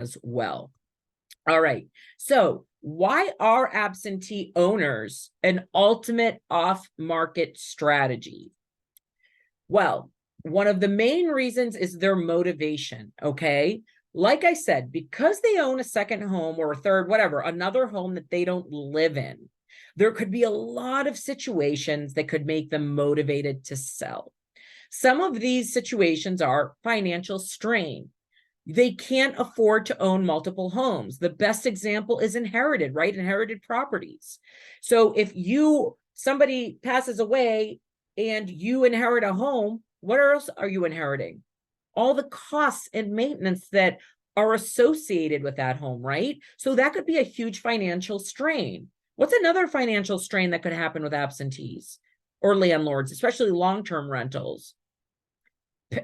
as well. All right. So why are absentee owners an ultimate off-market strategy? Well, one of the main reasons is their motivation, okay? Like I said, because they own a second home or a third, whatever, another home that they don't live in, there could be a lot of situations that could make them motivated to sell. Some of these situations are financial strain. They can't afford to own multiple homes. The best example is inherited, right? Inherited properties. So if somebody passes away and you inherit a home, what else are you inheriting? All the costs and maintenance that are associated with that home, right? So that could be a huge financial strain. What's another financial strain that could happen with absentees or landlords, especially long-term rentals?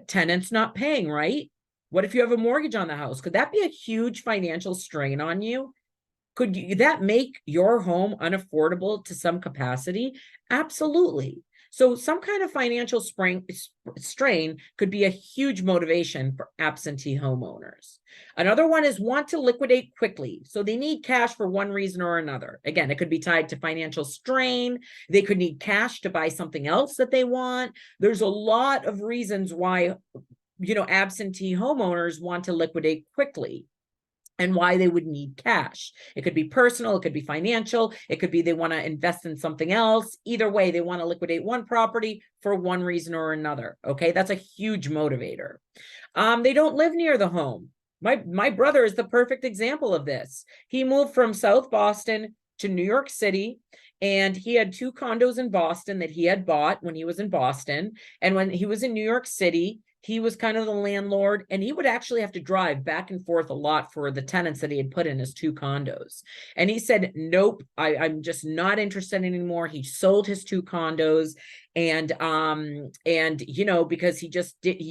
Tenants not paying, right? What if you have a mortgage on the house? Could that be a huge financial strain on you? Could that make your home unaffordable to some capacity? Absolutely. So some kind of financial strain could be a huge motivation for absentee homeowners. Another one is want to liquidate quickly. So they need cash for one reason or another. Again, it could be tied to financial strain. They could need cash to buy something else that they want. There's a lot of reasons why, absentee homeowners want to liquidate quickly and why they would need cash. It could be personal, it could be financial, it could be they want to invest in something else. Either way, they want to liquidate one property for one reason or another. Okay, that's a huge motivator. They don't live near the home. My brother is the perfect example of this. He moved from South Boston to New York City, and he had 2 condos in Boston that he had bought when he was in Boston. And when he was in New York City, he was kind of the landlord, and he would actually have to drive back and forth a lot for the tenants that he had put in his 2 condos. And he said, nope, I'm just not interested anymore. He sold his 2 condos and because he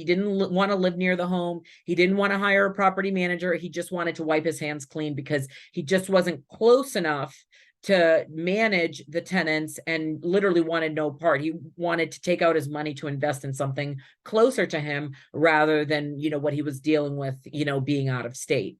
didn't want to live near the home. He didn't want to hire a property manager. He just wanted to wipe his hands clean because he just wasn't close enough to manage the tenants and literally wanted no part. He wanted to take out his money to invest in something closer to him rather than, what he was dealing with, being out of state.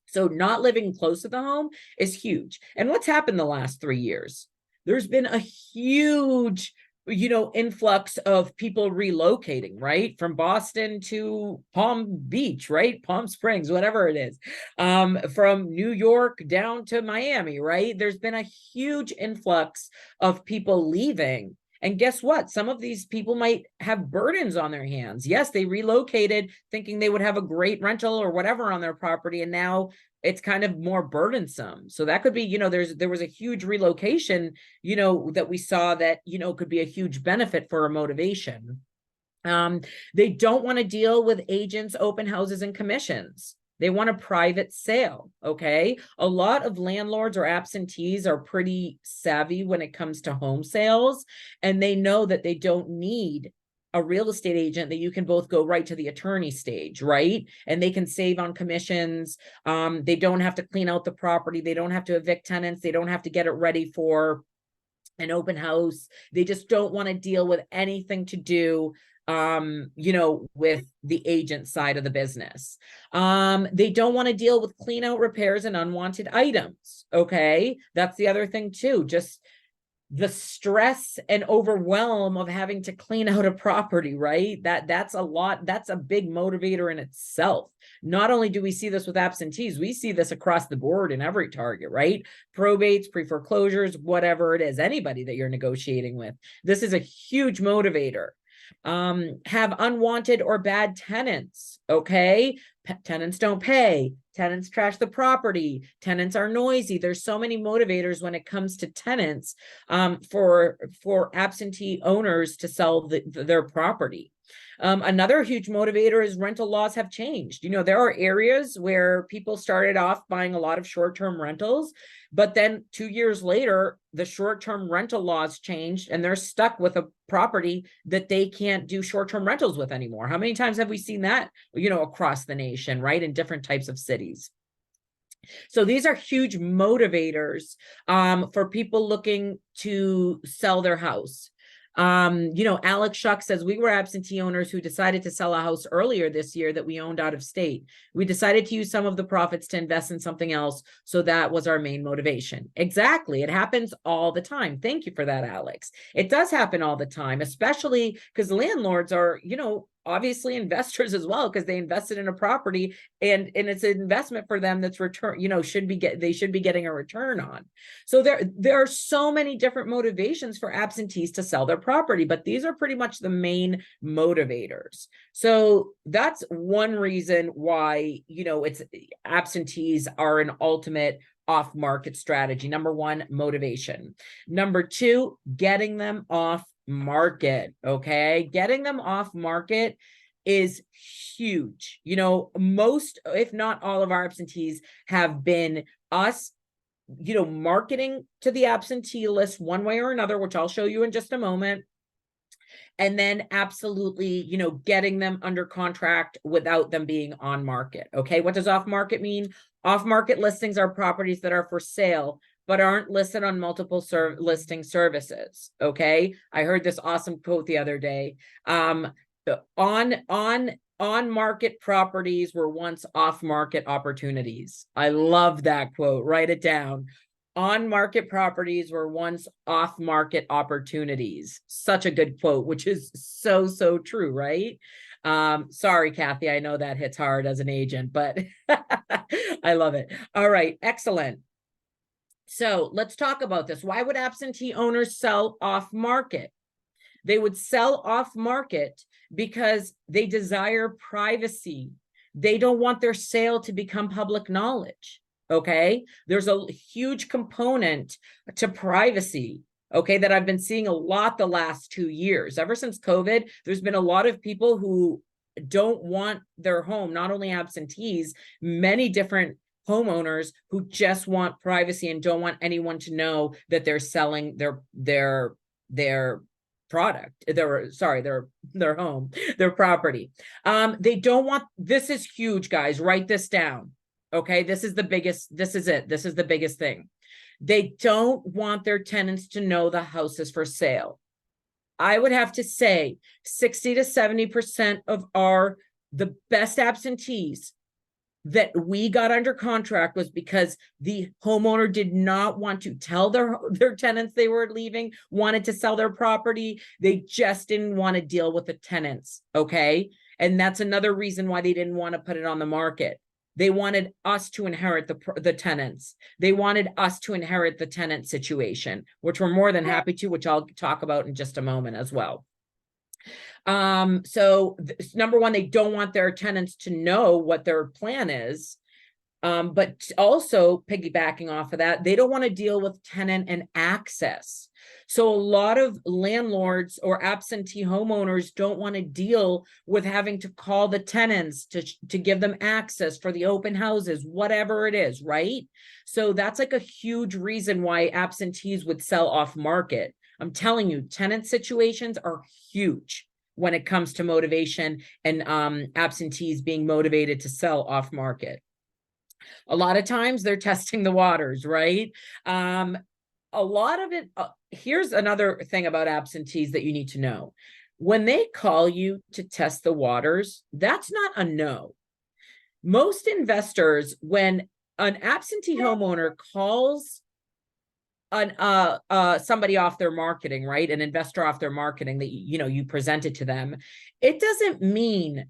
So not living close to the home is huge. And what's happened the last 3 years? There's been a huge influx of people relocating, right? From Boston to Palm Beach, right? Palm Springs, whatever it is. From New York down to Miami, right? There's been a huge influx of people leaving. And guess what? Some of these people might have burdens on their hands. Yes, they relocated thinking they would have a great rental or whatever on their property, and now it's kind of more burdensome. So that could be, there was a huge relocation, that we saw that, could be a huge benefit for a motivation. They don't want to deal with agents, open houses, and commissions. They want a private sale, okay? A lot of landlords or absentees are pretty savvy when it comes to home sales, and they know that they don't need a real estate agent, that you can both go right to the attorney stage, right? And they can save on commissions. They don't have to clean out the property. They don't have to evict tenants. They don't have to get it ready for an open house. They just don't want to deal with anything to do with the agent side of the business. They don't want to deal with clean out repairs and unwanted items. Okay. That's the other thing too. Just the stress and overwhelm of having to clean out a property, right? That's a lot. That's a big motivator in itself. Not only do we see this with absentees, we see this across the board in every target, right? Probates, pre-foreclosures, whatever it is, anybody that you're negotiating with. This is a huge motivator. Have unwanted or bad tenants. Okay. Tenants don't pay. Tenants trash the property. Tenants are noisy. There's so many motivators when it comes to tenants, for absentee owners to sell their property. Another huge motivator is rental laws have changed. There are areas where people started off buying a lot of short-term rentals, but then 2 years later, the short-term rental laws changed and they're stuck with a property that they can't do short-term rentals with anymore. How many times have we seen that, across the nation, right? In different types of cities. So these are huge motivators for people looking to sell their house. Alex Shuck says, we were absentee owners who decided to sell a house earlier this year that we owned out of state. We decided to use some of the profits to invest in something else. So that was our main motivation. Exactly. It happens all the time. Thank you for that, Alex. It does happen all the time, especially because landlords are, obviously investors as well, because they invested in a property and it's an investment for them that's return, they should be getting a return on. So there are so many different motivations for absentees to sell their property, but these are pretty much the main motivators. So that's one reason why, it's absentees are an ultimate off-market strategy. Number one, motivation. Number two, getting them off market. Okay. Getting them off market is huge. Most, if not all of our absentees have been us, marketing to the absentee list one way or another, which I'll show you in just a moment. And then absolutely, getting them under contract without them being on market. Okay. What does off market mean? Off market listings are properties that are for sale, but aren't listed on multiple listing services. Okay. I heard this awesome quote the other day. On market properties were once off market opportunities. I love that quote. Write it down. On market properties were once off market opportunities. Such a good quote, which is so, so true, right? Sorry, Kathy, I know that hits hard as an agent, but I love it. All right, excellent. So let's talk about this. Why would absentee owners sell off market? They would sell off market because they desire privacy. They don't want their sale to become public knowledge. Okay. There's a huge component to privacy. Okay. That I've been seeing a lot the last 2 years. Ever since COVID, there's been a lot of people who don't want their home, not only absentees, many different homeowners who just want privacy and don't want anyone to know that they're selling their product, their home, their property. They don't want, this is huge, guys, write this down. Okay. This is the biggest, this is it. This is the biggest thing. They don't want their tenants to know the house is for sale. I would have to say 60 to 70% of the best absentees that we got under contract was because the homeowner did not want to tell their tenants they were leaving, wanted to sell their property. They just didn't want to deal with the tenants. Okay. And that's another reason why they didn't want to put it on the market. They wanted us to inherit the tenants. They wanted us to inherit the tenant situation, which we're more than happy to, which I'll talk about in just a moment as well. So number one, they don't want their tenants to know what their plan is. But also piggybacking off of that, they don't want to deal with tenant and access. So a lot of landlords or absentee homeowners don't want to deal with having to call the tenants to give them access for the open houses, whatever it is, right? So that's like a huge reason why absentees would sell off market. I'm telling you, tenant situations are huge when it comes to motivation and absentees being motivated to sell off market. A lot of times they're testing the waters, right? A lot of it, here's another thing about absentees that you need to know. When they call you to test the waters, that's not a no. Most investors, when an absentee homeowner calls somebody off their marketing, right? An investor off their marketing that, you presented to them, it doesn't mean,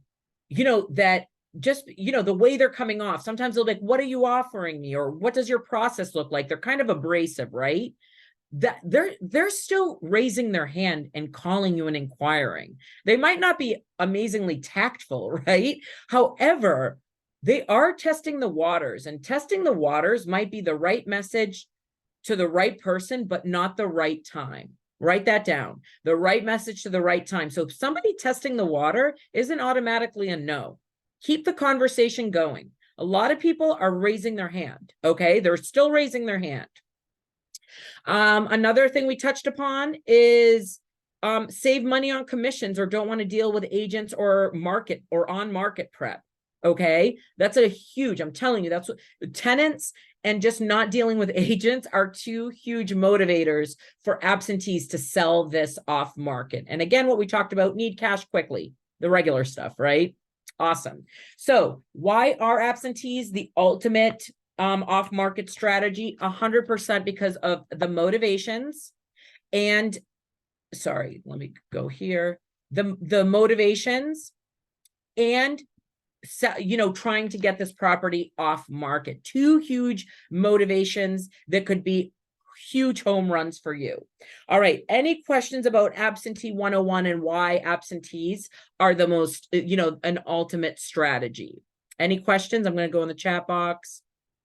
that just, the way they're coming off. Sometimes they'll be like, what are you offering me? Or what does your process look like? They're kind of abrasive, right? That they're still raising their hand and calling you and inquiring. They might not be amazingly tactful, right? However, they are testing the waters, and testing the waters might be the right message to the right person, but not the right time. Write that down. The right message to the right time. So if somebody testing the water isn't automatically a no, keep the conversation going. A lot of people are raising their hand. Okay. They're still raising their hand. Another thing we touched upon is save money on commissions or don't want to deal with agents or market or on market prep. Okay. That's a huge, I'm telling you, that's what tenants and just not dealing with agents are two huge motivators for absentees to sell this off market. And again, what we talked about, need cash quickly, the regular stuff, right? Awesome. So why are absentees the ultimate off market strategy? 100% because of the motivations and sorry, let me go here. The motivations and trying to get this property off market. Two huge motivations that could be huge home runs for you. All right. Any questions about Absentee 101 and why absentees are the most, an ultimate strategy? Any questions? I'm going to go in the chat box.